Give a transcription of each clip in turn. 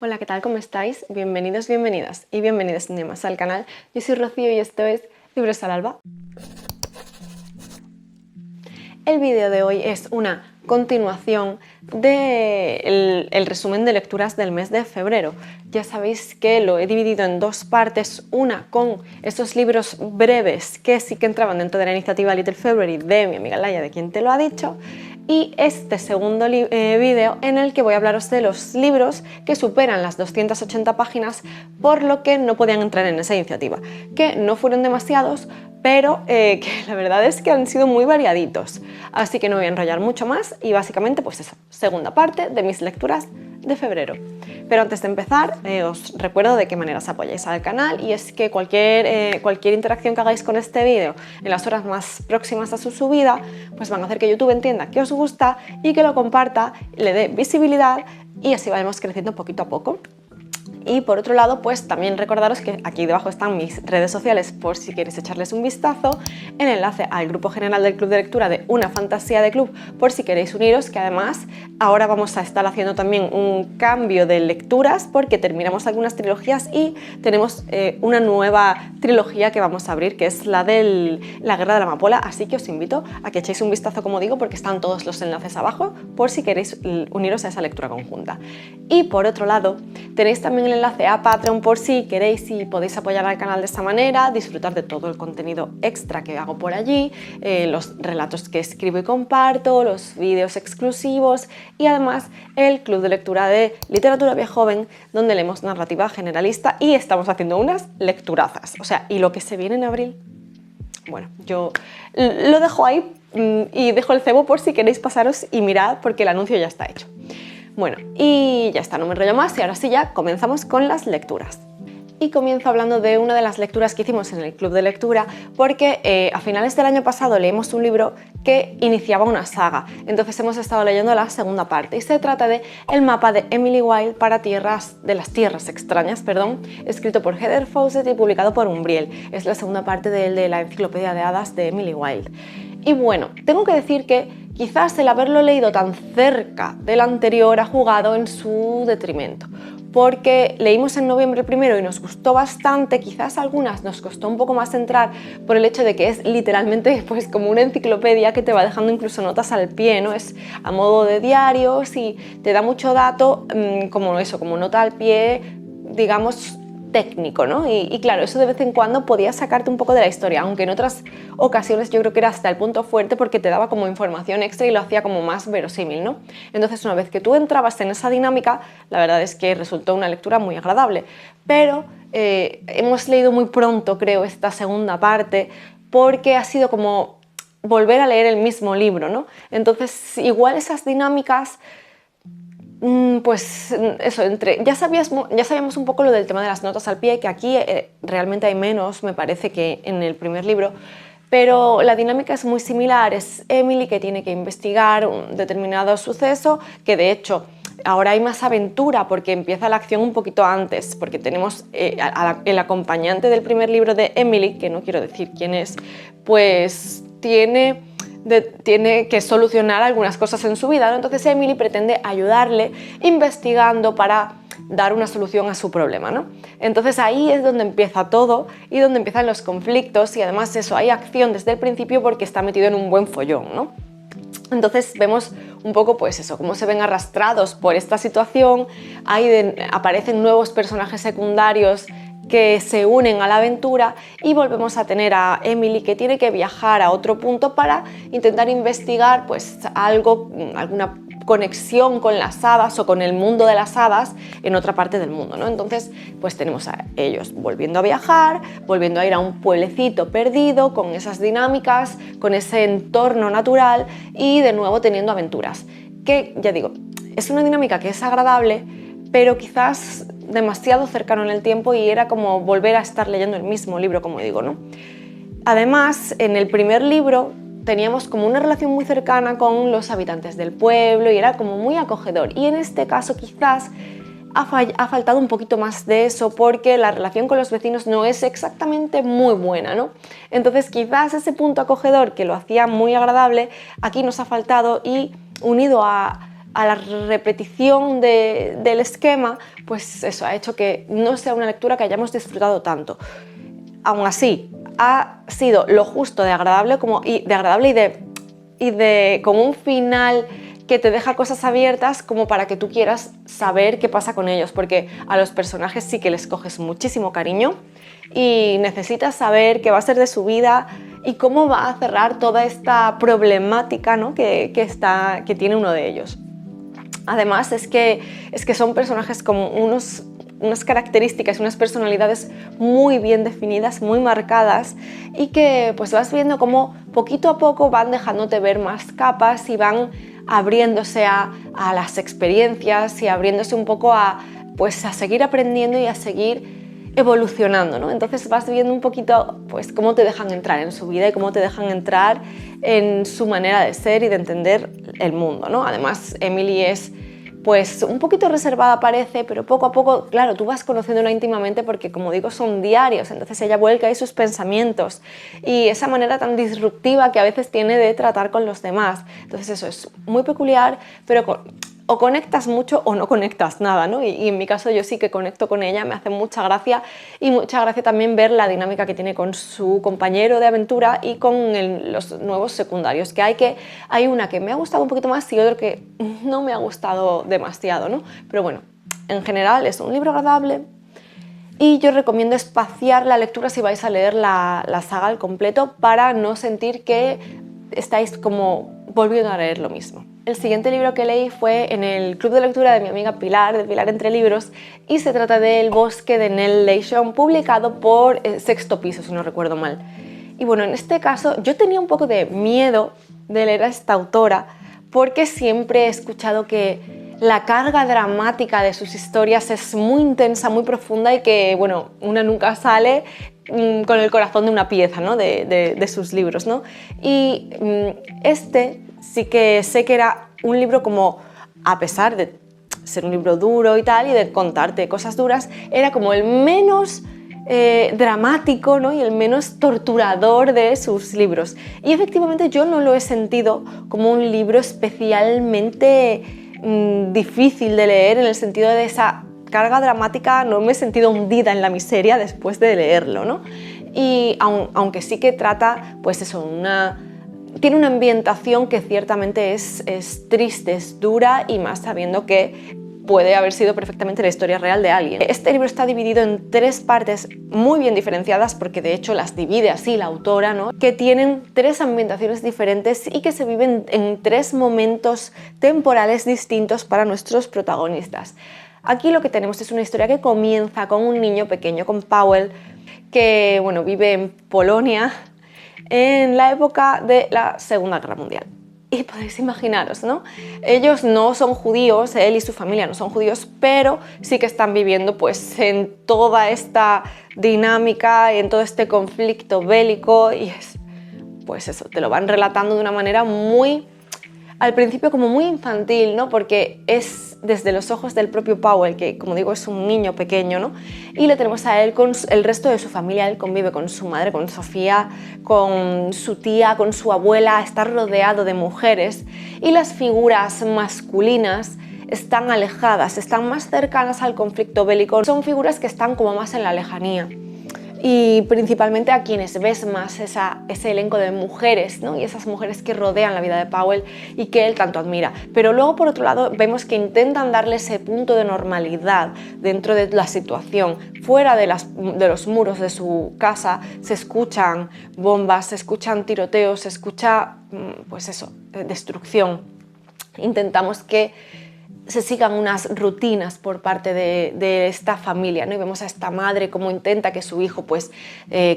Hola, ¿qué tal? ¿Cómo estáis? Bienvenidos, bienvenidas y bienvenidos un día más al canal. Yo soy Rocío y esto es Libros al Alba. El vídeo de hoy es una continuación del resumen de lecturas del mes de febrero. Ya sabéis que lo he dividido en dos partes, una con estos libros breves que sí que entraban dentro de la iniciativa Little February de mi amiga Laia, de quien te lo ha dicho, y este segundo vídeo en el que voy a hablaros de los libros que superan las 280 páginas, por lo que no podían entrar en esa iniciativa, que no fueron demasiados, pero que la verdad es que han sido muy variaditos. Así que no voy a enrollar mucho más y básicamente pues eso, segunda parte de mis lecturas de febrero. Pero antes de empezar, os recuerdo de qué maneras apoyáis al canal, y es que cualquier interacción que hagáis con este vídeo en las horas más próximas a su subida, pues van a hacer que YouTube entienda que os gusta y que lo comparta, le dé visibilidad y así vamos creciendo poquito a poco. Y por otro lado, pues también recordaros que aquí debajo están mis redes sociales por si queréis echarles un vistazo, el enlace al grupo general del club de lectura de Una Fantasía de Club por si queréis uniros, que además ahora vamos a estar haciendo también un cambio de lecturas porque terminamos algunas trilogías y tenemos una nueva trilogía que vamos a abrir, que es la de la Guerra de la Amapola, así que os invito a que echéis un vistazo, como digo, porque están todos los enlaces abajo por si queréis uniros a esa lectura conjunta. Y por otro lado, tenéis también el enlace a Patreon por si queréis y podéis apoyar al canal de esta manera, disfrutar de todo el contenido extra que hago por allí, los relatos que escribo y comparto, los vídeos exclusivos y además el club de lectura de literatura vieja joven, donde leemos narrativa generalista y estamos haciendo unas lecturazas. O sea, y lo que se viene en abril, bueno, yo lo dejo ahí y dejo el cebo por si queréis pasaros y mirad, porque el anuncio ya está hecho. Bueno, y ya está, no me enrollo más y ahora sí ya comenzamos con las lecturas. Y comienzo hablando de una de las lecturas que hicimos en el club de lectura, porque a finales del año pasado leímos un libro que iniciaba una saga, entonces hemos estado leyendo la segunda parte y se trata de El mapa de Emily Wilde para las tierras extrañas, escrito por Heather Fawcett y publicado por Umbriel. Es la segunda parte de la enciclopedia de hadas de Emily Wilde. Y bueno, tengo que decir que quizás el haberlo leído tan cerca del anterior ha jugado en su detrimento, porque leímos en noviembre primero y nos gustó bastante. Quizás a algunas nos costó un poco más entrar por el hecho de que es literalmente pues como una enciclopedia que te va dejando incluso notas al pie, ¿no? Es a modo de diarios y te da mucho dato como eso, como nota al pie, digamos, técnico, ¿no? Y claro, eso de vez en cuando podía sacarte un poco de la historia, aunque en otras ocasiones yo creo que era hasta el punto fuerte porque te daba como información extra y lo hacía como más verosímil, ¿no? Entonces, una vez que tú entrabas en esa dinámica, la verdad es que resultó una lectura muy agradable. Pero hemos leído muy pronto, creo, esta segunda parte, porque ha sido como volver a leer el mismo libro, ¿no? Entonces, igual esas dinámicas, pues eso, ya sabíamos un poco lo del tema de las notas al pie, que aquí realmente hay menos, me parece, que en el primer libro, pero la dinámica es muy similar. Es Emily que tiene que investigar un determinado suceso, que de hecho ahora hay más aventura porque empieza la acción un poquito antes, porque tenemos el acompañante del primer libro de Emily, que no quiero decir quién es, pues tiene que solucionar algunas cosas en su vida, ¿no? Entonces Emily pretende ayudarle investigando para dar una solución a su problema, ¿no? Entonces ahí es donde empieza todo y donde empiezan los conflictos, y además eso, hay acción desde el principio porque está metido en un buen follón, ¿no? Entonces vemos un poco pues eso, cómo se ven arrastrados por esta situación, aparecen nuevos personajes secundarios que se unen a la aventura y volvemos a tener a Emily que tiene que viajar a otro punto para intentar investigar pues alguna conexión con las hadas o con el mundo de las hadas en otra parte del mundo, ¿no? Entonces pues tenemos a ellos volviendo a viajar, volviendo a ir a un pueblecito perdido, con esas dinámicas, con ese entorno natural y de nuevo teniendo aventuras, que ya digo, es una dinámica que es agradable, pero quizás demasiado cercano en el tiempo y era como volver a estar leyendo el mismo libro, como digo, ¿no? Además, en el primer libro teníamos como una relación muy cercana con los habitantes del pueblo y era como muy acogedor, y en este caso quizás ha faltado un poquito más de eso porque la relación con los vecinos no es exactamente muy buena, ¿no? Entonces quizás ese punto acogedor que lo hacía muy agradable aquí nos ha faltado, y unido a a la repetición del esquema, pues eso ha hecho que no sea una lectura que hayamos disfrutado tanto. Aún así, ha sido lo justo de agradable, con un final que te deja cosas abiertas como para que tú quieras saber qué pasa con ellos, porque a los personajes sí que les coges muchísimo cariño y necesitas saber qué va a ser de su vida y cómo va a cerrar toda esta problemática, ¿no? que tiene uno de ellos. Además es que son personajes con unas características, unas personalidades muy bien definidas, muy marcadas, y que pues vas viendo cómo poquito a poco van dejándote ver más capas y van abriéndose a las experiencias y abriéndose un poco a seguir aprendiendo y a seguir evolucionando, ¿no? Entonces vas viendo un poquito pues cómo te dejan entrar en su vida y cómo te dejan entrar en su manera de ser y de entender el mundo, ¿no? Además, Emily es pues un poquito reservada parece, pero poco a poco, claro, tú vas conociéndola íntimamente porque, como digo, son diarios, entonces ella vuelca ahí sus pensamientos y esa manera tan disruptiva que a veces tiene de tratar con los demás. Entonces eso es muy peculiar, pero o conectas mucho o no conectas nada, ¿no? Y en mi caso yo sí que conecto con ella, me hace mucha gracia, y mucha gracia también ver la dinámica que tiene con su compañero de aventura y con los nuevos secundarios, que hay una que me ha gustado un poquito más y otra que no me ha gustado demasiado, ¿no? Pero bueno, en general es un libro agradable y yo recomiendo espaciar la lectura si vais a leer la saga al completo para no sentir que estáis como volviendo a leer lo mismo. El siguiente libro que leí fue en el club de lectura de mi amiga Pilar, de Pilar Entre Libros, y se trata de El bosque de Nell Leishon, publicado por Sexto Piso, si no recuerdo mal. Y bueno, en este caso yo tenía un poco de miedo de leer a esta autora porque siempre he escuchado que la carga dramática de sus historias es muy intensa, muy profunda y que, bueno, una nunca sale con el corazón de una pieza, ¿no? de sus libros, ¿no? Y este sí que sé que era un libro como, a pesar de ser un libro duro y tal, y de contarte cosas duras, era como el menos dramático, ¿no? Y el menos torturador de sus libros. Y efectivamente yo no lo he sentido como un libro especialmente difícil de leer en el sentido de esa carga dramática. No me he sentido hundida en la miseria después de leerlo, ¿no? Y aunque sí que trata, pues eso, tiene una ambientación que ciertamente es triste, es dura, y más sabiendo que puede haber sido perfectamente la historia real de alguien. Este libro está dividido en 3 partes muy bien diferenciadas, porque de hecho las divide así la autora, ¿no? Que tienen 3 ambientaciones diferentes y que se viven en 3 momentos temporales distintos para nuestros protagonistas. Aquí lo que tenemos es una historia que comienza con un niño pequeño, con Powell, que bueno, vive en Polonia en la época de la Segunda Guerra Mundial. Y podéis imaginaros, ¿no? Ellos no son judíos, él y su familia no son judíos, pero sí que están viviendo pues en toda esta dinámica y en todo este conflicto bélico, y pues eso, te lo van relatando de una manera muy, al principio como muy infantil, ¿no? Porque es desde los ojos del propio Powell, que como digo es un niño pequeño, ¿no? Y le tenemos a él con el resto de su familia. Él convive con su madre, con Sofía, con su tía, con su abuela, está rodeado de mujeres, y las figuras masculinas están alejadas, están más cercanas al conflicto bélico, son figuras que están como más en la lejanía. Y principalmente a quienes ves más ese elenco de mujeres, ¿no? Y esas mujeres que rodean la vida de Powell y que él tanto admira. Pero luego, por otro lado, vemos que intentan darle ese punto de normalidad dentro de la situación. Fuera de los muros de su casa se escuchan bombas, se escuchan tiroteos, se escucha, pues eso, destrucción. Intentamos que se sigan unas rutinas por parte de esta familia, ¿no? Y vemos a esta madre cómo intenta que su hijo pues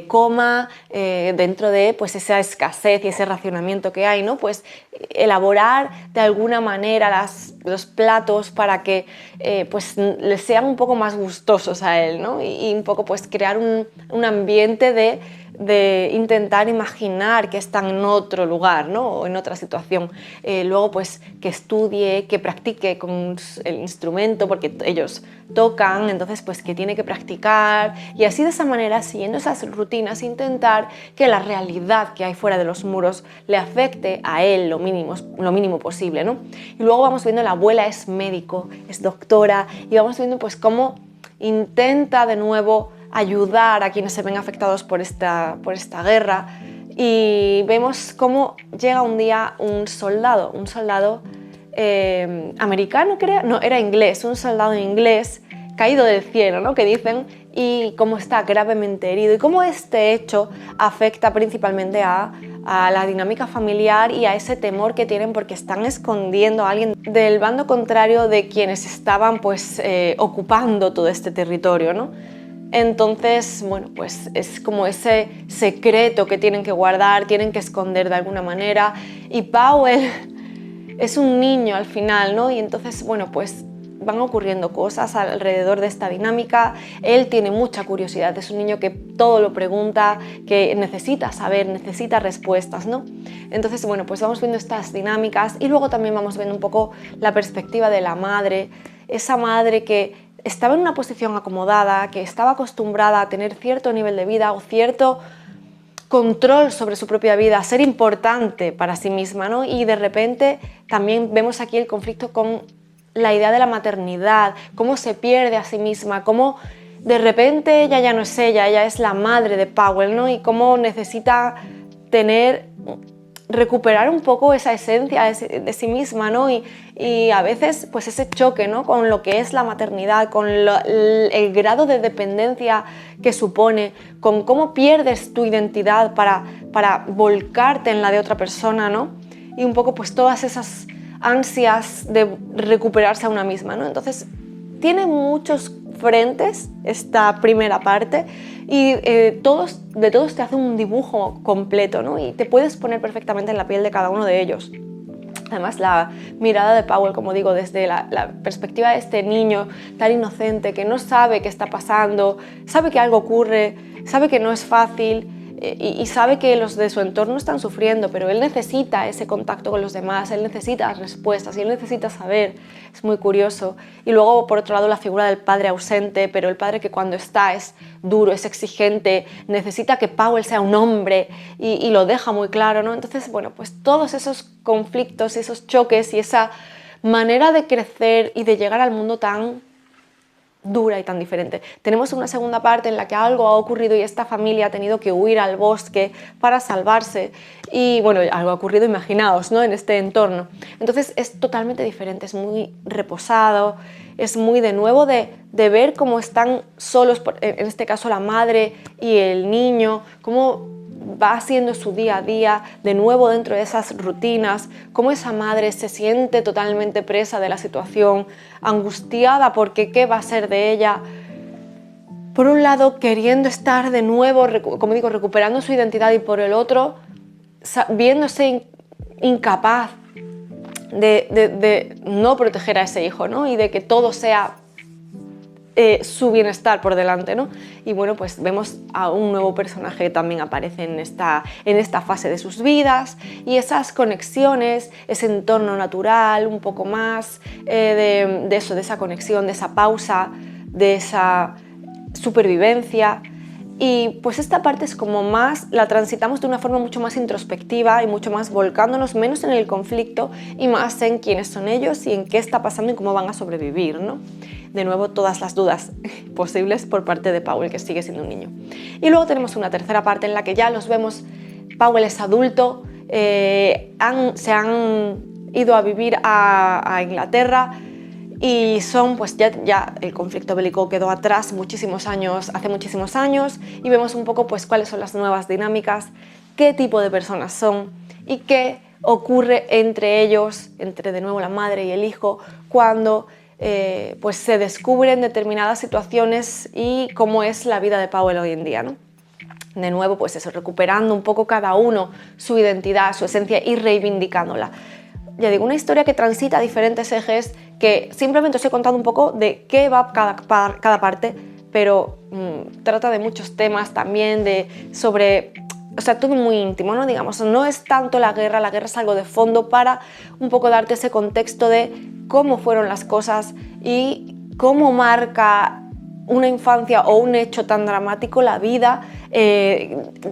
coma dentro de pues esa escasez y ese racionamiento que hay, ¿no? Pues elaborar de alguna manera los platos para que pues les sean un poco más gustosos a él, ¿no? Y un poco pues crear un ambiente de de intentar imaginar que están en otro lugar, ¿no? O en otra situación. Luego pues que estudie, que practique con el instrumento, porque ellos tocan, entonces pues que tiene que practicar, y así de esa manera, siguiendo esas rutinas, intentar que la realidad que hay fuera de los muros le afecte a él lo mínimo posible, ¿no? Y luego vamos viendo, la abuela es médico, es doctora, y vamos viendo pues cómo intenta de nuevo ayudar a quienes se ven afectados por esta guerra, y vemos cómo llega un día un soldado americano, creo, no, era inglés, un soldado inglés caído del cielo, ¿no? Que dicen, y cómo está gravemente herido, y cómo este hecho afecta principalmente a la dinámica familiar y a ese temor que tienen porque están escondiendo a alguien del bando contrario de quienes estaban pues ocupando todo este territorio, ¿no? Entonces, bueno, pues es como ese secreto que tienen que guardar, tienen que esconder de alguna manera, y Powell es un niño al final, ¿no? Y entonces, bueno, pues van ocurriendo cosas alrededor de esta dinámica. Él tiene mucha curiosidad, es un niño que todo lo pregunta, que necesita saber, necesita respuestas, ¿no? Entonces, bueno, pues vamos viendo estas dinámicas, y luego también vamos viendo un poco la perspectiva de la madre, esa madre que estaba en una posición acomodada, que estaba acostumbrada a tener cierto nivel de vida o cierto control sobre su propia vida, a ser importante para sí misma, ¿no? Y de repente también vemos aquí el conflicto con la idea de la maternidad, cómo se pierde a sí misma, cómo de repente ella ya no es ella es la madre de Powell, ¿no? Y cómo necesita recuperar un poco esa esencia de sí misma, ¿no? Y a veces pues ese choque, ¿no? Con lo que es la maternidad, con el grado de dependencia que supone, con cómo pierdes tu identidad para volcarte en la de otra persona, ¿no? Y un poco pues todas esas ansias de recuperarse a una misma, ¿no? Entonces tiene muchos frentes esta primera parte, y de todos te hace un dibujo completo, ¿no? Y te puedes poner perfectamente en la piel de cada uno de ellos. Además, la mirada de Powell, como digo, desde la perspectiva de este niño tan inocente que no sabe qué está pasando, sabe que algo ocurre, sabe que no es fácil, y sabe que los de su entorno están sufriendo, pero él necesita ese contacto con los demás, él necesita respuestas y él necesita saber. Es muy curioso. Y luego, por otro lado, la figura del padre ausente, pero el padre que cuando está es duro, es exigente, necesita que Powell sea un hombre, y lo deja muy claro, ¿no? Entonces, bueno, pues todos esos conflictos y esos choques y esa manera de crecer y de llegar al mundo tan dura y tan diferente. Tenemos una segunda parte en la que algo ha ocurrido y esta familia ha tenido que huir al bosque para salvarse, y bueno, algo ha ocurrido, imaginaos, ¿no? En este entorno. Entonces es totalmente diferente, es muy reposado, es muy de nuevo de ver cómo están solos, en este caso la madre y el niño, cómo va haciendo su día a día, de nuevo dentro de esas rutinas, cómo esa madre se siente totalmente presa de la situación, angustiada porque qué va a ser de ella. Por un lado, queriendo estar de nuevo, como digo, recuperando su identidad, y por el otro, viéndose incapaz de no proteger a ese hijo, ¿no? Y de que todo sea su bienestar por delante, ¿no? Y bueno, pues vemos a un nuevo personaje que también aparece en esta fase de sus vidas, y esas conexiones, ese entorno natural, un poco más de esa conexión, de esa pausa, de esa supervivencia. Y pues esta parte es como más, la transitamos de una forma mucho más introspectiva y mucho más volcándonos menos en el conflicto y más en quiénes son ellos y en qué está pasando y cómo van a sobrevivir, ¿no? De nuevo, todas las dudas posibles por parte de Powell, que sigue siendo un niño. Y luego tenemos una tercera parte en la que ya los vemos, Powell es adulto, se han ido a vivir a Inglaterra, y son, pues ya el conflicto bélico quedó atrás hace muchísimos años, y vemos un poco pues cuáles son las nuevas dinámicas, qué tipo de personas son y qué ocurre entre ellos, entre de nuevo la madre y el hijo, cuando pues se descubren determinadas situaciones y cómo es la vida de Powell hoy en día, ¿no? De nuevo, pues eso, recuperando un poco cada uno su identidad, su esencia y reivindicándola. Ya digo, una historia que transita diferentes ejes, que simplemente os he contado un poco de qué va cada parte, pero trata de muchos temas también, o sea, todo muy íntimo, ¿no? Digamos, no es tanto la guerra es algo de fondo para un poco darte ese contexto de cómo fueron las cosas y cómo marca una infancia o un hecho tan dramático la vida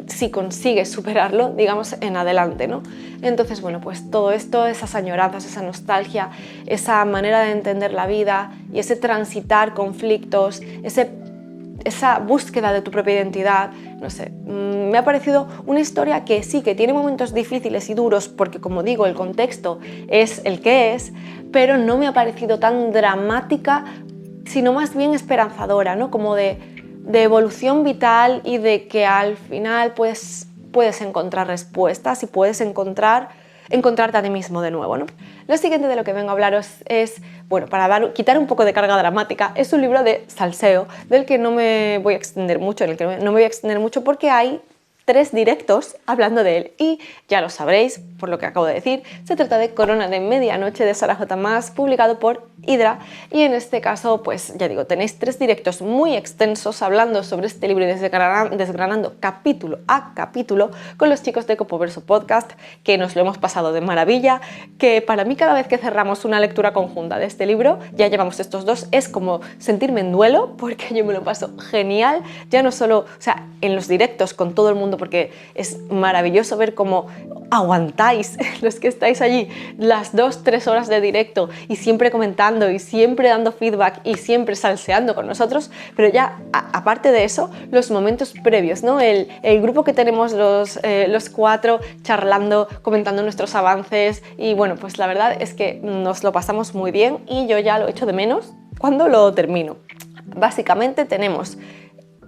si consigues superarlo, digamos, en adelante, ¿no? Entonces, bueno, pues todo esto, esas añoranzas, esa nostalgia, esa manera de entender la vida y ese transitar conflictos, esa búsqueda de tu propia identidad, no sé, me ha parecido una historia que sí, que tiene momentos difíciles y duros porque, como digo, el contexto es el que es, pero no me ha parecido tan dramática, sino más bien esperanzadora, ¿no? Como de evolución vital y de que al final pues, puedes encontrar respuestas y puedes encontrarte a ti mismo de nuevo, ¿no? Lo siguiente de lo que vengo a hablaros es, bueno, para quitar un poco de carga dramática, es un libro de salseo del que no me voy a extender mucho, porque hay 3 directos hablando de él y ya lo sabréis por lo que acabo de decir, se trata de Corona de Medianoche de Sara J. Maas, publicado por Hydra, y en este caso pues ya digo, tenéis 3 directos muy extensos hablando sobre este libro y desgranando capítulo a capítulo con los chicos de Copoverso Podcast, que nos lo hemos pasado de maravilla, que para mí cada vez que cerramos una lectura conjunta de este libro, ya llevamos estos 2, es como sentirme en duelo porque yo me lo paso genial, ya no solo, o sea, en los directos con todo el mundo, porque es maravilloso ver cómo aguantáis los que estáis allí las 2-3 horas de directo y siempre comentando y siempre dando feedback y siempre salseando con nosotros, pero ya aparte de eso, los momentos previos, ¿no? El grupo que tenemos los 4 charlando, comentando nuestros avances y bueno, pues la verdad es que nos lo pasamos muy bien y yo ya lo echo de menos cuando lo termino. Básicamente tenemos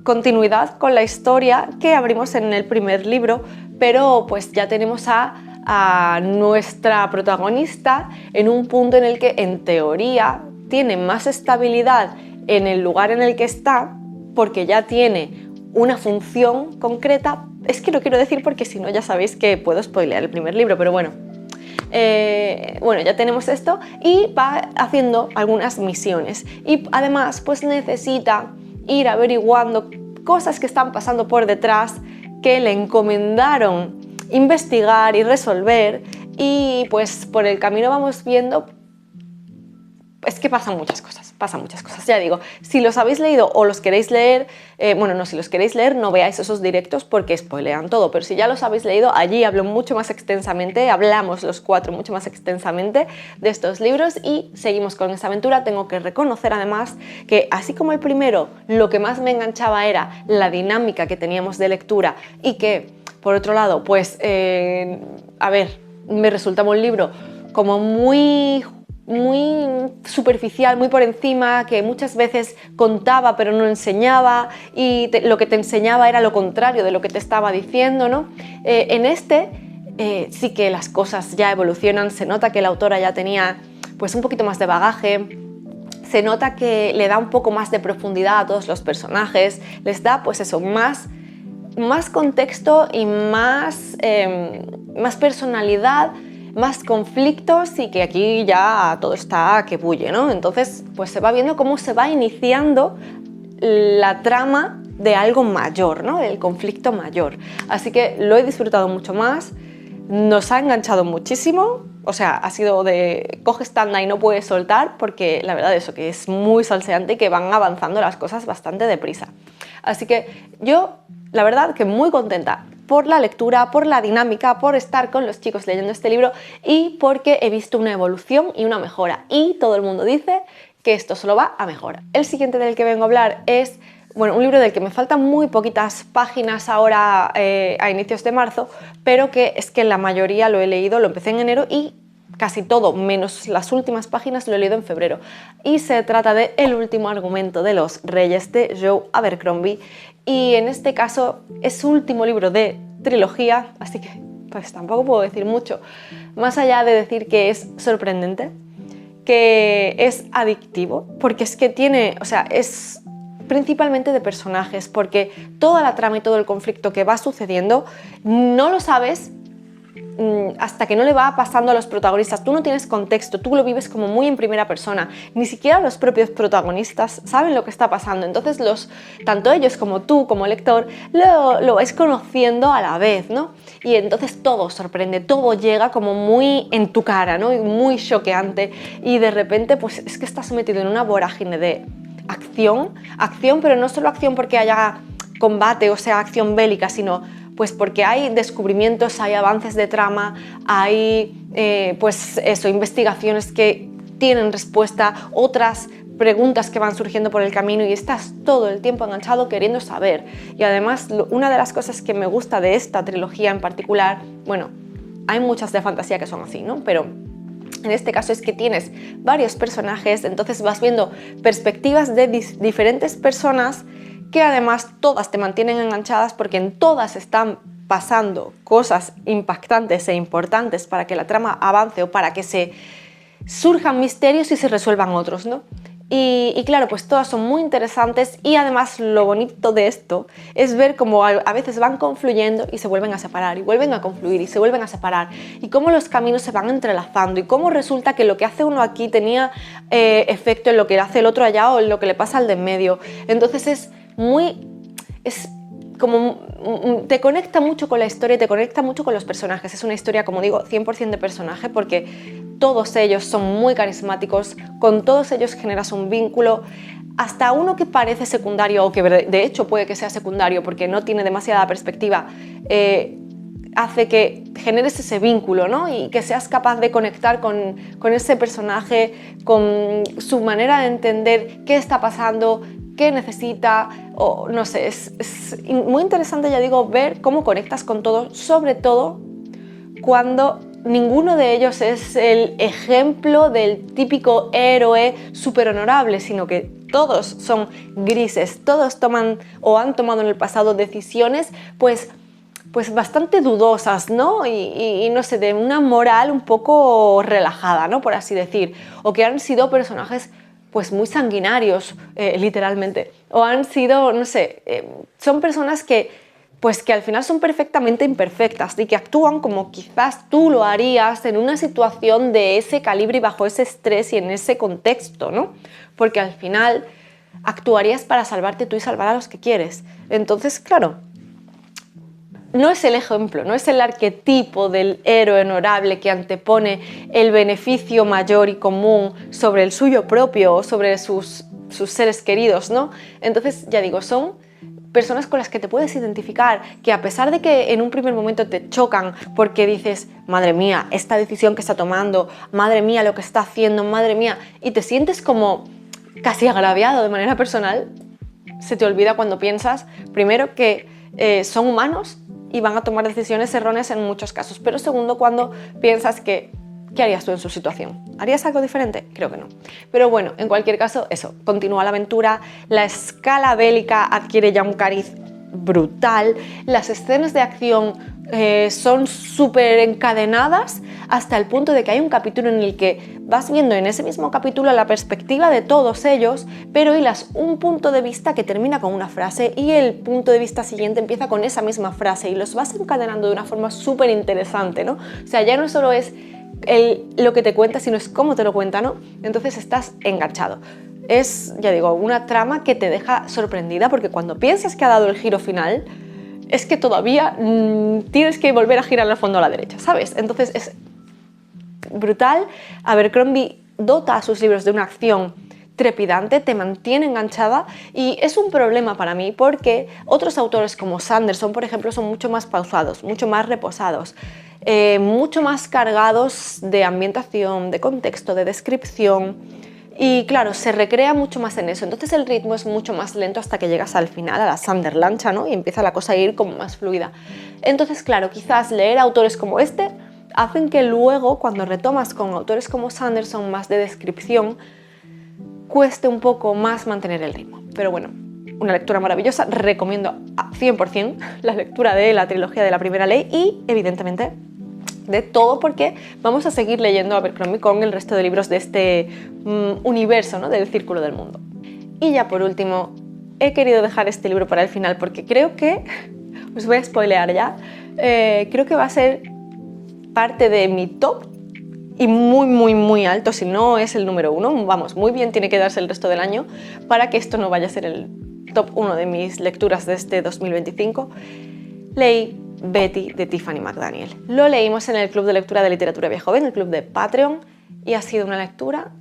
continuidad con la historia que abrimos en el primer libro, pero pues ya tenemos a nuestra protagonista en un punto en el que en teoría tiene más estabilidad en el lugar en el que está porque ya tiene una función concreta. Es que no quiero decir porque si no ya sabéis que puedo spoilear el primer libro, pero bueno. Bueno, ya tenemos esto y va haciendo algunas misiones y además pues necesita ir averiguando cosas que están pasando por detrás que le encomendaron investigar y resolver y pues por el camino vamos viendo es que pasan muchas cosas, ya digo, si los habéis leído o los queréis leer, si los queréis leer no veáis esos directos porque spoilean todo, pero si ya los habéis leído, allí hablo mucho más extensamente, hablamos los 4 mucho más extensamente de estos libros y seguimos con esa aventura. Tengo que reconocer además que así como el primero, lo que más me enganchaba era la dinámica que teníamos de lectura y que, por otro lado, pues, me resultaba un libro como muy superficial, muy por encima, que muchas veces contaba pero no enseñaba y lo que te enseñaba era lo contrario de lo que te estaba diciendo, ¿no? En este sí que las cosas ya evolucionan, se nota que la autora ya tenía pues un poquito más de bagaje, se nota que le da un poco más de profundidad a todos los personajes, les da pues eso, más contexto y más personalidad, más conflictos y que aquí ya todo está que bulle, ¿no? Entonces, pues se va viendo cómo se va iniciando la trama de algo mayor, ¿no? El conflicto mayor. Así que lo he disfrutado mucho más, nos ha enganchado muchísimo, o sea, ha sido de coges tanda y no puedes soltar, porque la verdad eso, que es muy salseante y que van avanzando las cosas bastante deprisa. Así que yo, la verdad, que muy contenta por la lectura, por la dinámica, por estar con los chicos leyendo este libro y porque he visto una evolución y una mejora. Y todo el mundo dice que esto solo va a mejorar. El siguiente del que vengo a hablar es un libro del que me faltan muy poquitas páginas ahora a inicios de marzo, pero que es que la mayoría lo he leído, lo empecé en enero y casi todo, menos las últimas páginas, lo he leído en febrero. Y se trata de El último argumento de los reyes de Joe Abercrombie. Y en este caso es su último libro de trilogía, así que pues tampoco puedo decir mucho, más allá de decir que es sorprendente, que es adictivo, porque es que tiene, o sea, es principalmente de personajes, porque toda la trama y todo el conflicto que va sucediendo no lo sabes hasta que no le va pasando a los protagonistas, tú no tienes contexto, tú lo vives como muy en primera persona, ni siquiera los propios protagonistas saben lo que está pasando, entonces tanto ellos como tú como lector lo vais conociendo a la vez, ¿no? Y entonces todo sorprende, todo llega como muy en tu cara, ¿no? Y muy choqueante, y de repente pues es que estás metido en una vorágine de acción, pero no solo acción porque haya combate o sea acción bélica, sino pues porque hay descubrimientos, hay avances de trama, hay pues eso, investigaciones que tienen respuesta, otras preguntas que van surgiendo por el camino y estás todo el tiempo enganchado queriendo saber. Y además una de las cosas que me gusta de esta trilogía en particular, bueno, hay muchas de fantasía que son así, ¿no? Pero en este caso es que tienes varios personajes, entonces vas viendo perspectivas de diferentes personas que además todas te mantienen enganchadas porque en todas están pasando cosas impactantes e importantes para que la trama avance o para que se surjan misterios y se resuelvan otros, ¿no? Y claro, pues todas son muy interesantes y además lo bonito de esto es ver cómo a veces van confluyendo y se vuelven a separar y vuelven a confluir y se vuelven a separar y cómo los caminos se van entrelazando y cómo resulta que lo que hace uno aquí tenía efecto en lo que hace el otro allá o en lo que le pasa al de en medio. Entonces es como te conecta mucho con la historia y te conecta mucho con los personajes. Es una historia, como digo, 100% de personaje porque todos ellos son muy carismáticos, con todos ellos generas un vínculo, hasta uno que parece secundario o que de hecho puede que sea secundario porque no tiene demasiada perspectiva, hace que generes ese vínculo, ¿no? Y que seas capaz de conectar con ese personaje, con su manera de entender qué está pasando, qué necesita, o no sé, es muy interesante, ya digo, ver cómo conectas con todos, sobre todo cuando ninguno de ellos es el ejemplo del típico héroe súper honorable, sino que todos son grises, todos toman o han tomado en el pasado decisiones pues bastante dudosas, ¿no? Y no sé, de una moral un poco relajada, ¿no? Por así decir, o que han sido personajes pues muy sanguinarios, literalmente, o han sido, no sé, son personas que al final son perfectamente imperfectas y que actúan como quizás tú lo harías en una situación de ese calibre y bajo ese estrés y en ese contexto, ¿no? Porque al final actuarías para salvarte tú y salvar a los que quieres. Entonces, claro, no es el ejemplo, no es el arquetipo del héroe honorable que antepone el beneficio mayor y común sobre el suyo propio o sobre sus seres queridos, ¿no? Entonces, ya digo, son personas con las que te puedes identificar, que a pesar de que en un primer momento te chocan porque dices, madre mía, esta decisión que está tomando, madre mía, lo que está haciendo, madre mía, y te sientes como casi agraviado de manera personal, se te olvida cuando piensas, primero, que son humanos y van a tomar decisiones erróneas en muchos casos, pero segundo, cuando piensas que ¿qué harías tú en su situación? ¿Harías algo diferente? Creo que no. Pero bueno, en cualquier caso, eso, continúa la aventura, la escala bélica adquiere ya un cariz brutal, las escenas de acción son súper encadenadas hasta el punto de que hay un capítulo en el que vas viendo en ese mismo capítulo la perspectiva de todos ellos, pero hilas un punto de vista que termina con una frase y el punto de vista siguiente empieza con esa misma frase y los vas encadenando de una forma súper interesante, ¿no? O sea, ya no solo es lo que te cuenta, sino es cómo te lo cuenta, ¿no? Entonces estás enganchado. Es, ya digo, una trama que te deja sorprendida porque cuando piensas que ha dado el giro final, es que todavía tienes que volver a girar al fondo a la derecha, ¿sabes? Entonces es brutal. Abercrombie dota a sus libros de una acción trepidante, te mantiene enganchada y es un problema para mí porque otros autores como Sanderson, por ejemplo, son mucho más pausados, mucho más reposados, mucho más cargados de ambientación, de contexto, de descripción y claro, se recrea mucho más en eso, entonces el ritmo es mucho más lento hasta que llegas al final, a la Sanderlancha, ¿no? Y empieza la cosa a ir como más fluida. Entonces, claro, quizás leer autores como este hacen que luego, cuando retomas con autores como Sanderson, más de descripción, cueste un poco más mantener el ritmo. Pero bueno, una lectura maravillosa, recomiendo a 100% la lectura de la trilogía de La Primera Ley y, evidentemente, de todo porque vamos a seguir leyendo Abercrombie con el resto de libros de este universo, ¿no? Del Círculo del Mundo. Y ya por último, he querido dejar este libro para el final porque creo que, os voy a spoilear ya, creo que va a ser parte de mi top y muy, muy, muy alto, si no es el número 1, vamos, muy bien tiene que darse el resto del año para que esto no vaya a ser el top 1 de mis lecturas de este 2025. Leí Betty de Tiffany McDaniel. Lo leímos en el Club de Lectura de Literatura Vieja Joven, el club de Patreon, y ha sido una lectura,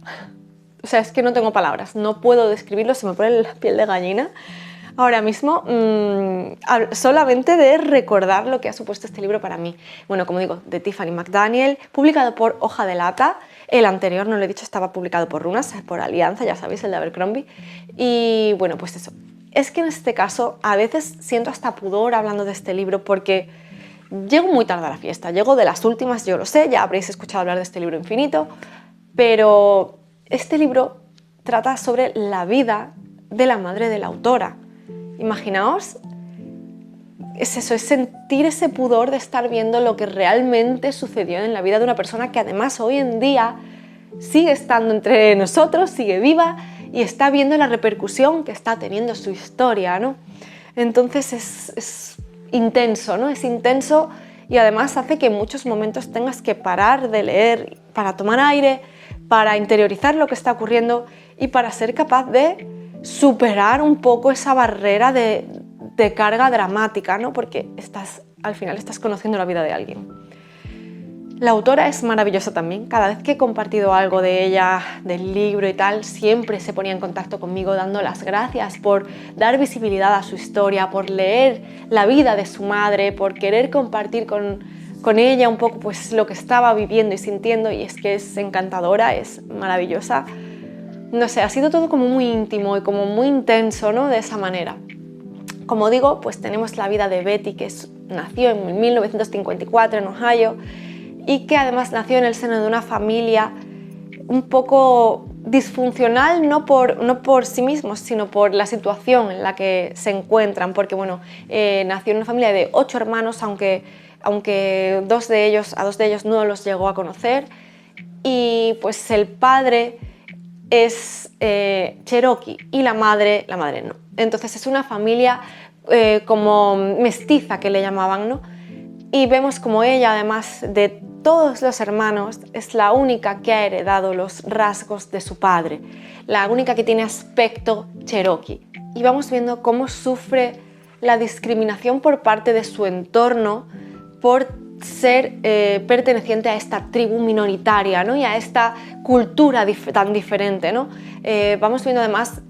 o sea, es que no tengo palabras, no puedo describirlo, se me pone la piel de gallina ahora mismo, solamente de recordar lo que ha supuesto este libro para mí. Bueno, como digo, de Tiffany McDaniel, publicado por Hoja de Lata. El anterior, no lo he dicho, estaba publicado por Runas, por Alianza, ya sabéis, el de Abercrombie. Y bueno, pues eso. Es que en este caso a veces siento hasta pudor hablando de este libro porque llego muy tarde a la fiesta, llego de las últimas, yo lo sé, ya habréis escuchado hablar de este libro infinito, pero este libro trata sobre la vida de la madre de la autora. Imaginaos, es eso, es sentir ese pudor de estar viendo lo que realmente sucedió en la vida de una persona que además hoy en día sigue estando entre nosotros, sigue viva y está viendo la repercusión que está teniendo su historia, ¿no? Entonces es intenso, ¿no? Es intenso y además hace que en muchos momentos tengas que parar de leer para tomar aire, para interiorizar lo que está ocurriendo y para ser capaz de superar un poco esa barrera de carga dramática, ¿no? Porque al final estás conociendo la vida de alguien. La autora es maravillosa también. Cada vez que he compartido algo de ella, del libro y tal, siempre se ponía en contacto conmigo dando las gracias por dar visibilidad a su historia, por leer la vida de su madre, por querer compartir con ella un poco pues, lo que estaba viviendo y sintiendo, y es que es encantadora, es maravillosa. No sé, ha sido todo como muy íntimo y como muy intenso, ¿no? De esa manera. Como digo, pues tenemos la vida de Betty, que nació en 1954 en Ohio y que además nació en el seno de una familia un poco disfuncional, no por sí mismos, sino por la situación en la que se encuentran, porque bueno, nació en una familia de 8 hermanos, aunque a 2 de ellos no los llegó a conocer, y pues el padre es cherokee y la madre no. Entonces es una familia como mestiza que le llamaban, ¿no? Y vemos como ella, además de todos los hermanos, es la única que ha heredado los rasgos de su padre, la única que tiene aspecto cherokee. Y vamos viendo cómo sufre la discriminación por parte de su entorno por ser perteneciente a esta tribu minoritaria, ¿no? Y a esta cultura tan diferente, ¿no? Vamos viendo además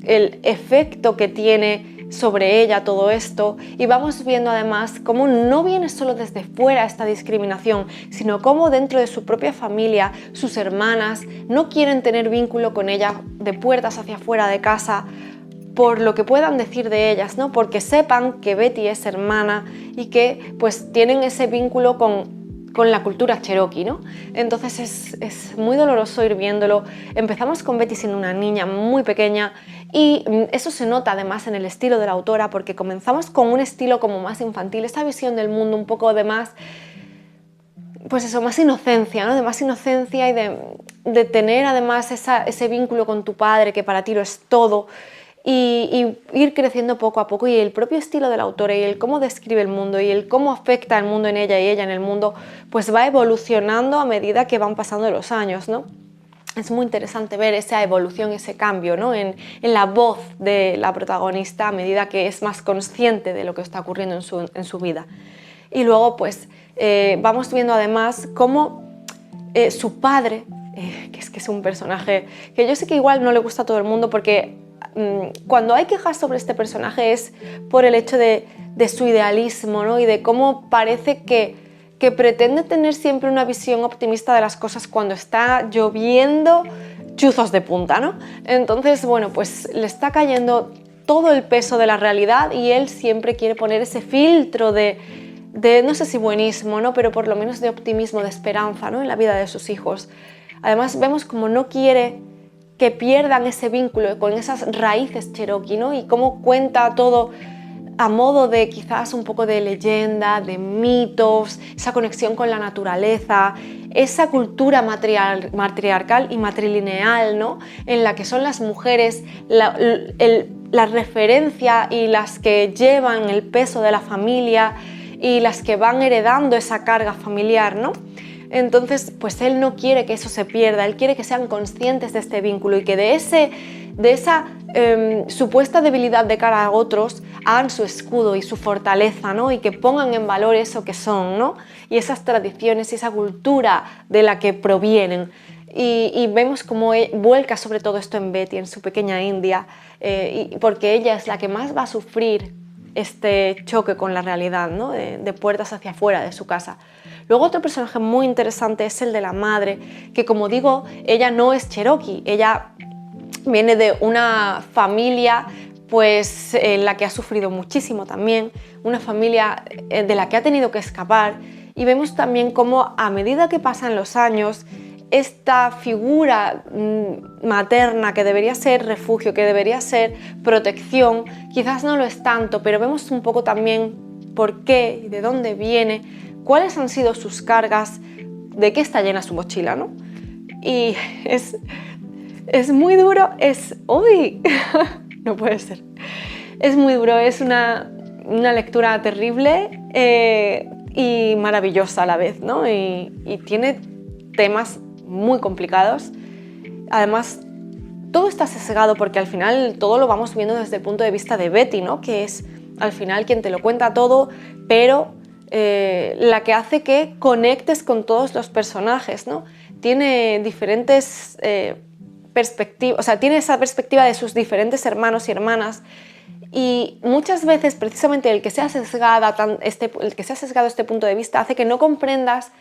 el efecto que tiene sobre ella todo esto, y vamos viendo además cómo no viene solo desde fuera esta discriminación, sino cómo dentro de su propia familia, sus hermanas no quieren tener vínculo con ella de puertas hacia afuera de casa por lo que puedan decir de ellas, ¿no? Porque sepan que Betty es hermana y que pues tienen ese vínculo con la cultura cherokee, ¿no? Entonces es muy doloroso ir viéndolo. Empezamos con Betty siendo una niña muy pequeña y eso se nota además en el estilo de la autora, porque comenzamos con un estilo como más infantil, esa visión del mundo un poco de más, pues eso, más inocencia, ¿no? De más inocencia y de tener además ese vínculo con tu padre que para ti lo es todo. Y ir creciendo poco a poco, y el propio estilo de la autora y el cómo describe el mundo y el cómo afecta el mundo en ella y ella en el mundo, pues va evolucionando a medida que van pasando los años, ¿no? Es muy interesante ver esa evolución, ese cambio, ¿no? en la voz de la protagonista a medida que es más consciente de lo que está ocurriendo en su vida. Y luego pues vamos viendo además cómo su padre, que es un personaje que yo sé que igual no le gusta a todo el mundo, porque cuando hay quejas sobre este personaje es por el hecho de su idealismo, ¿no? Y de cómo parece que pretende tener siempre una visión optimista de las cosas cuando está lloviendo chuzos de punta, ¿no? Entonces, bueno, pues le está cayendo todo el peso de la realidad y él siempre quiere poner ese filtro de no sé si buenismo, ¿no? Pero por lo menos de optimismo, de esperanza, ¿no? En la vida de sus hijos. Además, vemos como no quiere que pierdan ese vínculo con esas raíces cherokee, ¿no? Y cómo cuenta todo a modo de quizás un poco de leyenda, de mitos, esa conexión con la naturaleza, esa cultura matriarcal y matrilineal, ¿no? En la que son las mujeres la referencia y las que llevan el peso de la familia y las que van heredando esa carga familiar, ¿no? Entonces, pues él no quiere que eso se pierda, él quiere que sean conscientes de este vínculo y que de esa supuesta debilidad de cara a otros hagan su escudo y su fortaleza, ¿no? Y que pongan en valor eso que son, ¿no? Y esas tradiciones y esa cultura de la que provienen. Y vemos cómo vuelca sobre todo esto en Betty, en su pequeña India, porque ella es la que más va a sufrir este choque con la realidad, ¿no? de puertas hacia afuera de su casa. Luego otro personaje muy interesante es el de la madre, que como digo, ella no es cherokee, ella viene de una familia pues, en la que ha sufrido muchísimo también, una familia de la que ha tenido que escapar, y vemos también cómo a medida que pasan los años, esta figura materna que debería ser refugio, que debería ser protección, quizás no lo es tanto, pero vemos un poco también por qué y de dónde viene, cuáles han sido sus cargas, de qué está llena su mochila, ¿no? Y es muy duro, ¡Uy! No puede ser. Es muy duro, es una lectura terrible y maravillosa a la vez, ¿no? Y tiene temas muy complicados. Además, todo está sesgado porque al final todo lo vamos viendo desde el punto de vista de Betty, ¿no? Que es al final quien te lo cuenta todo, pero la que hace que conectes con todos los personajes, ¿no? Tiene diferentes perspectivas, o sea, tiene esa perspectiva de sus diferentes hermanos y hermanas, y muchas veces precisamente el que sea sesgado este punto de vista hace que no comprendas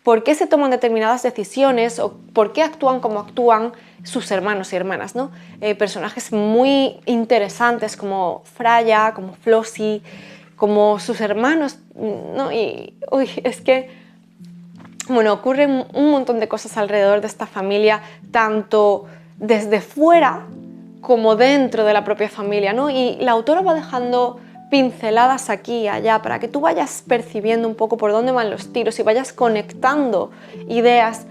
por qué se toman determinadas decisiones o por qué actúan como actúan sus hermanos y hermanas, ¿no? Personajes muy interesantes como Freya, como Flossie, como sus hermanos, ¿no? Y es que, bueno, ocurren un montón de cosas alrededor de esta familia, tanto desde fuera como dentro de la propia familia, ¿no? Y la autora va dejando pinceladas aquí y allá para que tú vayas percibiendo un poco por dónde van los tiros y vayas conectando ideas,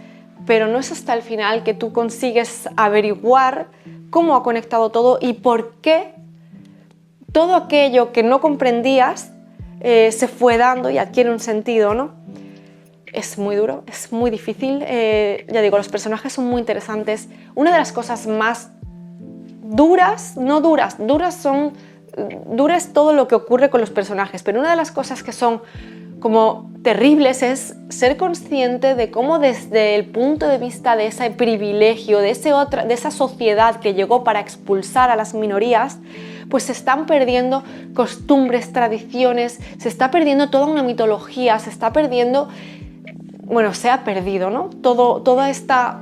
pero no es hasta el final que tú consigues averiguar cómo ha conectado todo y por qué todo aquello que no comprendías se fue dando y adquiere un sentido, ¿no? Es muy duro, es muy difícil, ya digo, los personajes son muy interesantes. Una de las cosas más duras, no duras, dura es todo lo que ocurre con los personajes, pero una de las cosas que son como terribles es ser consciente de cómo desde el punto de vista de ese privilegio, de esa sociedad que llegó para expulsar a las minorías, pues se están perdiendo costumbres, tradiciones, se está perdiendo toda una mitología, se está perdiendo, bueno, se ha perdido, ¿no? Toda esta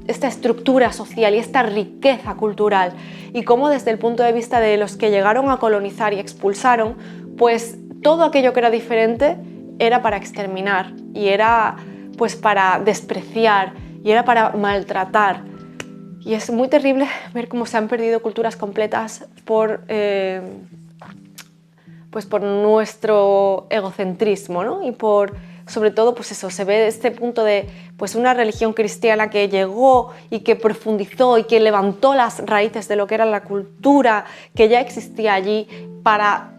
estructura social y esta riqueza cultural, y cómo desde el punto de vista de los que llegaron a colonizar y expulsaron, pues todo aquello que era diferente era para exterminar y era pues para despreciar y era para maltratar. Y es muy terrible ver cómo se han perdido culturas completas pues por nuestro egocentrismo, ¿no? Y sobre todo, pues eso, se ve este punto de pues una religión cristiana que llegó y que profundizó y que levantó las raíces de lo que era la cultura que ya existía allí para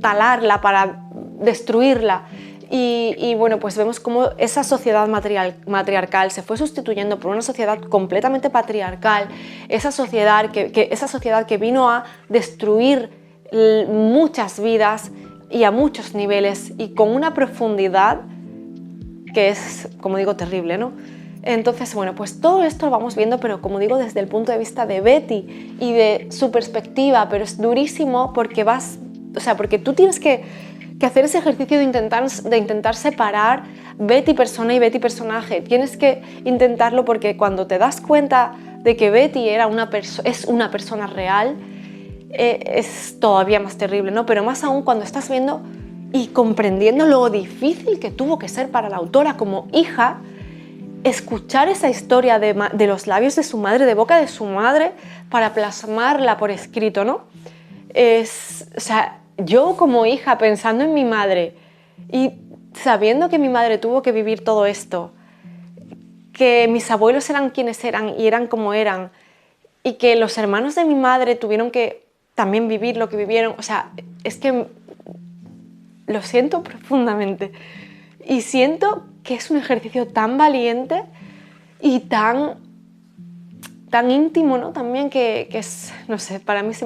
talarla, para destruirla. Y bueno, pues vemos cómo esa sociedad matriarcal se fue sustituyendo por una sociedad completamente patriarcal, esa sociedad que vino a destruir muchas vidas y a muchos niveles y con una profundidad que es, como digo, terrible, ¿no? Entonces, bueno, pues todo esto lo vamos viendo, pero como digo, desde el punto de vista de Betty y de su perspectiva, pero es durísimo porque porque tú tienes que hacer ese ejercicio de intentar separar Betty persona y Betty personaje. Tienes que intentarlo porque cuando te das cuenta de que Betty es una persona real, es todavía más terrible, ¿no? Pero más aún cuando estás viendo y comprendiendo lo difícil que tuvo que ser para la autora como hija escuchar esa historia de los labios de su madre, de boca de su madre, para plasmarla por escrito, ¿no? O sea, yo como hija pensando en mi madre y sabiendo que mi madre tuvo que vivir todo esto, que mis abuelos eran quienes eran y eran como eran, y que los hermanos de mi madre tuvieron que también vivir lo que vivieron, o sea, es que lo siento profundamente y siento que es un ejercicio tan valiente y tan íntimo, ¿no? También que es, no sé, para mí es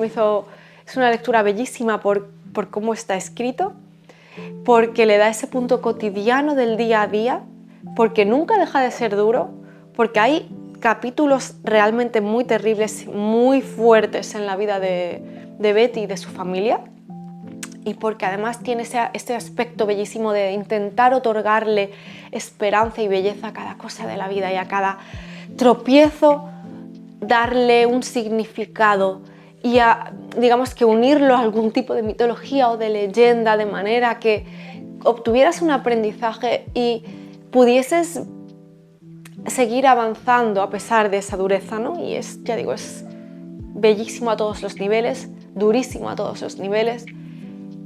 una lectura bellísima por cómo está escrito, porque le da ese punto cotidiano del día a día, porque nunca deja de ser duro, porque hay capítulos realmente muy terribles, muy fuertes en la vida de Betty y de su familia, y porque además tiene este aspecto bellísimo de intentar otorgarle esperanza y belleza a cada cosa de la vida y a cada tropiezo darle un significado y digamos que unirlo a algún tipo de mitología o de leyenda, de manera que obtuvieras un aprendizaje y pudieses seguir avanzando a pesar de esa dureza, ¿no? Y ya digo, es bellísimo a todos los niveles, durísimo a todos los niveles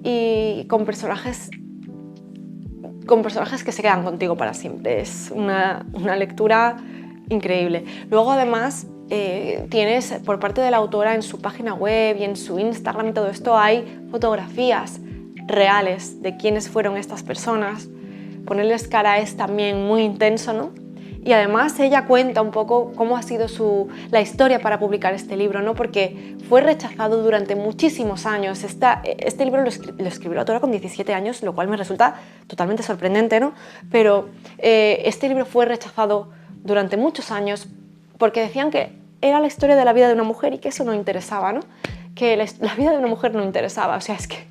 y con personajes que se quedan contigo para siempre. Es una lectura increíble. Luego además tienes por parte de la autora en su página web y en su Instagram y todo esto hay fotografías reales de quiénes fueron estas personas. Ponerles cara es también muy intenso, ¿no? Y además ella cuenta un poco cómo ha sido la historia para publicar este libro, ¿no? Porque fue rechazado durante muchísimos años. Este libro lo escribió la autora con 17 años, lo cual me resulta totalmente sorprendente, ¿no? Pero este libro fue rechazado durante muchos años porque decían que era la historia de la vida de una mujer y que eso no interesaba, ¿no? Que la vida de una mujer no interesaba. O sea, es que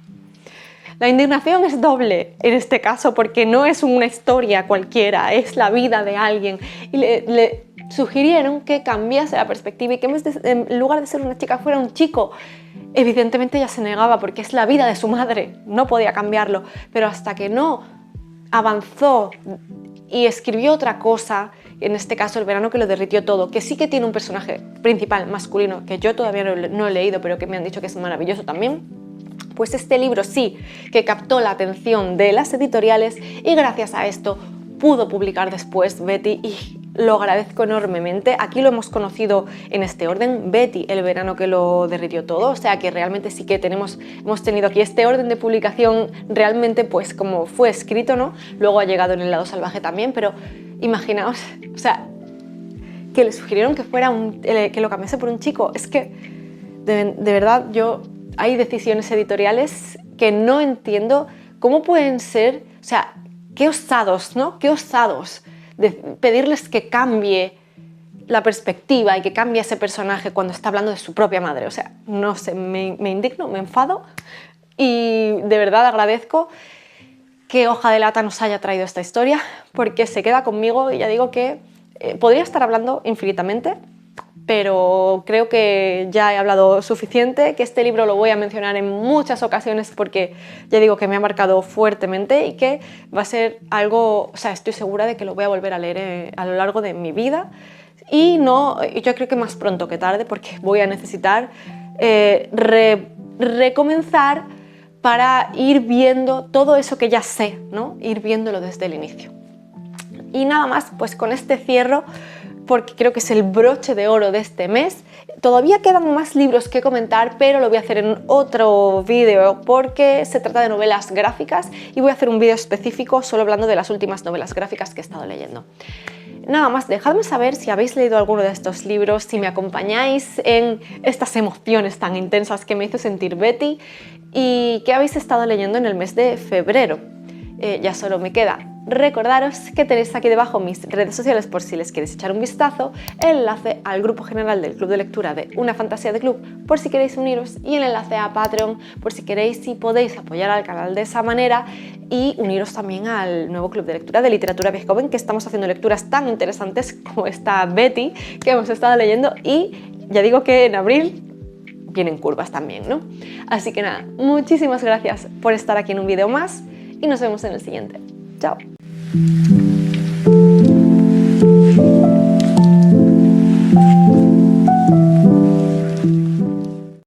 la indignación es doble en este caso porque no es una historia cualquiera, es la vida de alguien. Y le sugirieron que cambiase la perspectiva y que en lugar de ser una chica fuera un chico. Evidentemente ella se negaba porque es la vida de su madre, no podía cambiarlo. Pero hasta que no avanzó y escribió otra cosa, en este caso El verano que lo derritió todo, que sí que tiene un personaje principal masculino que yo todavía no he leído, pero que me han dicho que es maravilloso también, pues este libro sí que captó la atención de las editoriales y gracias a esto pudo publicar después Betty y lo agradezco enormemente. Aquí lo hemos conocido en este orden, Betty, El verano que lo derritió todo, o sea que realmente sí que hemos tenido aquí este orden de publicación realmente pues como fue escrito, ¿no? Luego ha llegado en El lado salvaje también, pero imaginaos, o sea, que le sugirieron que lo cambiase por un chico. Es que de verdad hay decisiones editoriales que no entiendo cómo pueden ser, o sea, qué osados, ¿no? Qué osados de pedirles que cambie la perspectiva y que cambie ese personaje cuando está hablando de su propia madre. O sea, no sé, me indigno, me enfado y de verdad agradezco que Hoja de Lata nos haya traído esta historia porque se queda conmigo y ya digo que podría estar hablando infinitamente, pero creo que ya he hablado suficiente, que este libro lo voy a mencionar en muchas ocasiones porque ya digo que me ha marcado fuertemente y que va a ser algo, o sea, estoy segura de que lo voy a volver a leer a lo largo de mi vida y yo creo que más pronto que tarde porque voy a necesitar recomenzar para ir viendo todo eso que ya sé, ¿no? Ir viéndolo desde el inicio. Y nada más, pues con este cierro porque creo que es el broche de oro de este mes. Todavía quedan más libros que comentar, pero lo voy a hacer en otro vídeo porque se trata de novelas gráficas y voy a hacer un vídeo específico solo hablando de las últimas novelas gráficas que he estado leyendo. Nada más, dejadme saber si habéis leído alguno de estos libros, si me acompañáis en estas emociones tan intensas que me hizo sentir Betty y qué habéis estado leyendo en el mes de febrero. Ya solo me queda recordaros que tenéis aquí debajo mis redes sociales por si les queréis echar un vistazo, el enlace al grupo general del club de lectura de Una Fantasía de Club por si queréis uniros y el enlace a Patreon por si queréis y podéis apoyar al canal de esa manera y uniros también al nuevo club de lectura de literatura vieja joven que estamos haciendo lecturas tan interesantes como esta Betty que hemos estado leyendo y ya digo que en abril vienen curvas también, ¿no? Así que nada, muchísimas gracias por estar aquí en un vídeo más y nos vemos en el siguiente. Chao.